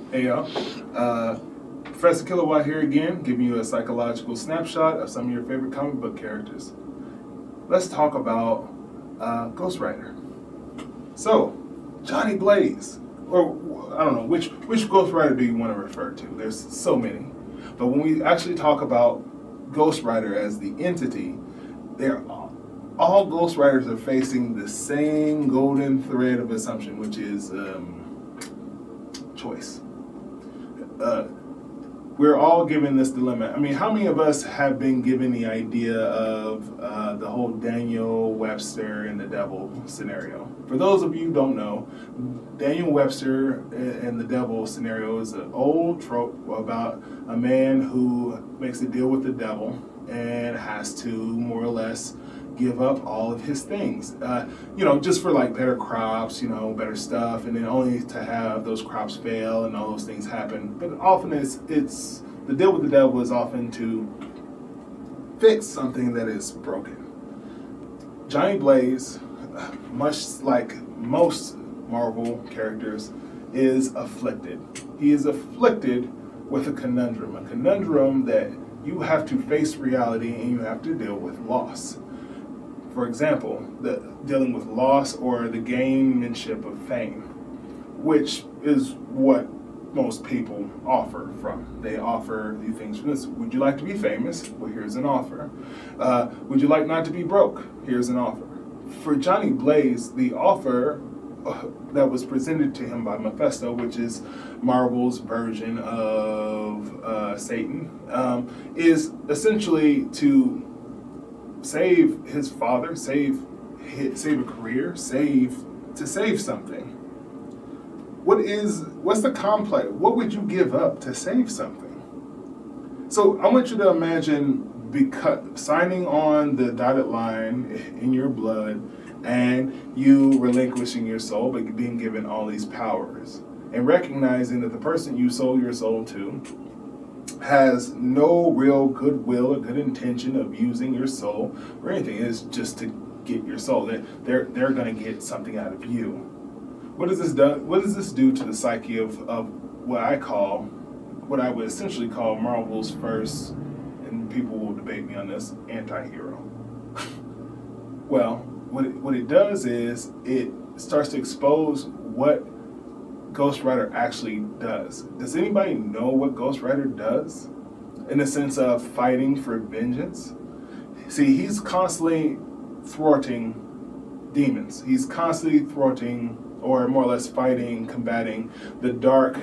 Hey y'all. Professor Kilowatt here again, giving you a psychological snapshot of some of your favorite comic book characters. Let's talk about Ghost Rider. So, Johnny Blaze, or I don't know, which Ghost Rider do you want to refer to? There's so many. But when we actually talk about Ghost Rider as the entity, they're all Ghost Riders are facing the same golden thread of assumption, which is choice. We're all given this dilemma. I mean, how many of us have been given the idea of the whole Daniel Webster and the devil scenario? For those of you who don't know, Daniel Webster and the devil scenario is an old trope about a man who makes a deal with the devil and has to more or less give up all of his things, just for like better crops, better stuff, and then only to have those crops fail and all those things happen. But often it's the deal with the devil is often to fix something that is broken. Johnny Blaze, much like most Marvel characters, is afflicted. He is afflicted with a conundrum that you have to face reality and you have to deal with loss. For example, dealing with loss or the gainmanship of fame, which is what most people offer from. They offer you things from this. Would you like to be famous? Well, here's an offer. Would you like not to be broke? Here's an offer. For Johnny Blaze, the offer that was presented to him by Mephisto, which is Marvel's version of Satan, is essentially to save his father, save a career, save something. What's the complex? What would you give up to save something? So I want you to imagine signing on the dotted line in your blood and you relinquishing your soul, but being given all these powers and recognizing that the person you sold your soul to has no real goodwill or good intention of using your soul or anything. It's just to get your soul. They're going to get something out of you. What does this do to the psyche of what I would essentially call Marvel's first, and people will debate me on this, Antihero? Well, what it does is it starts to expose what Ghost Rider actually does. Does anybody know what Ghost Rider does in the sense of fighting for vengeance? See, he's constantly thwarting demons. He's constantly thwarting, or more or less fighting, combating the dark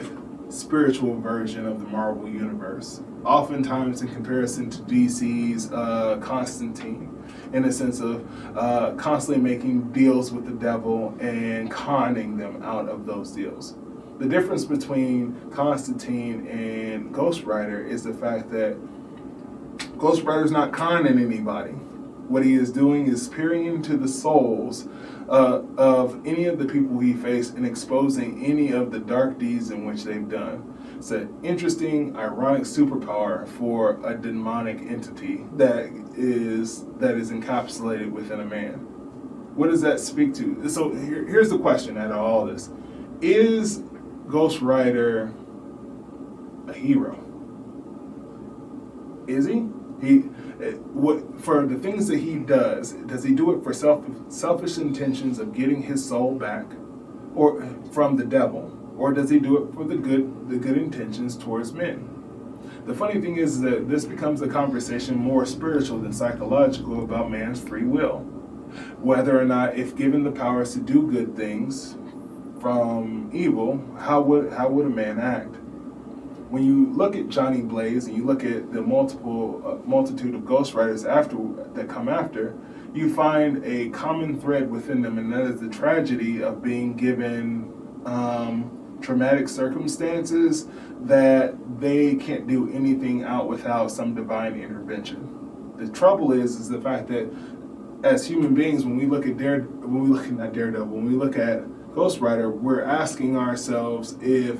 spiritual version of the Marvel Universe. Oftentimes in comparison to DC's Constantine, in the sense of constantly making deals with the devil and conning them out of those deals. The difference between Constantine and Ghost Rider is the fact that Ghost Rider's not conning anybody. What he is doing is peering into the souls of any of the people he faced and exposing any of the dark deeds in which they've done. It's an interesting, ironic superpower for a demonic entity that is encapsulated within a man. What does that speak to? So here's the question out of all this. Is Ghost Rider a hero? Is he? For the things that he does he do it for selfish intentions of getting his soul back, or from the devil, or does he do it for the good intentions towards men? The funny thing is that this becomes a conversation more spiritual than psychological about man's free will, whether or not, if given the powers to do good things from evil, how would a man act? When you look at Johnny Blaze and you look at the multitude of Ghost Riders that come after, you find a common thread within them, and that is the tragedy of being given traumatic circumstances that they can't do anything out without some divine intervention. The trouble is the fact that as human beings, when we look at Ghost Rider, we're asking ourselves if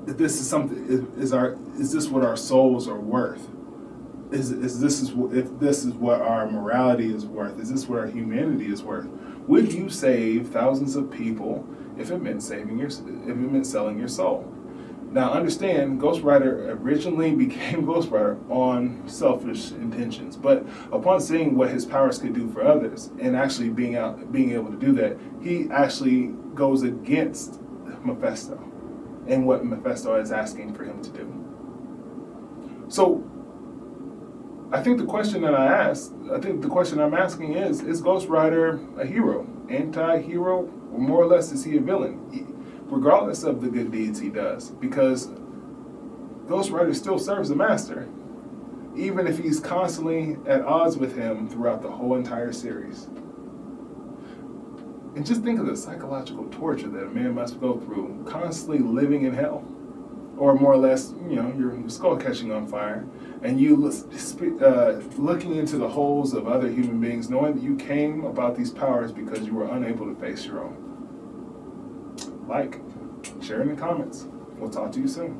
this is something. Is this what our souls are worth? If this is what our morality is worth? Is this what our humanity is worth? Would you save thousands of people if it meant selling your soul? Now understand, Ghost Rider originally became Ghost Rider on selfish intentions, but upon seeing what his powers could do for others and actually being able to do that, he actually goes against Mephisto and what Mephisto is asking for him to do. So I think the question I'm asking is Ghost Rider a hero, anti-hero, or more or less is he a villain? Regardless of the good deeds he does, because Ghost Rider still serves the Master, even if he's constantly at odds with him throughout the whole entire series. And just think of the psychological torture that a man must go through, constantly living in hell, or more or less, your skull catching on fire, and you looking into the holes of other human beings, knowing that you came about these powers because you were unable to face your own. Like, share in the comments. We'll talk to you soon.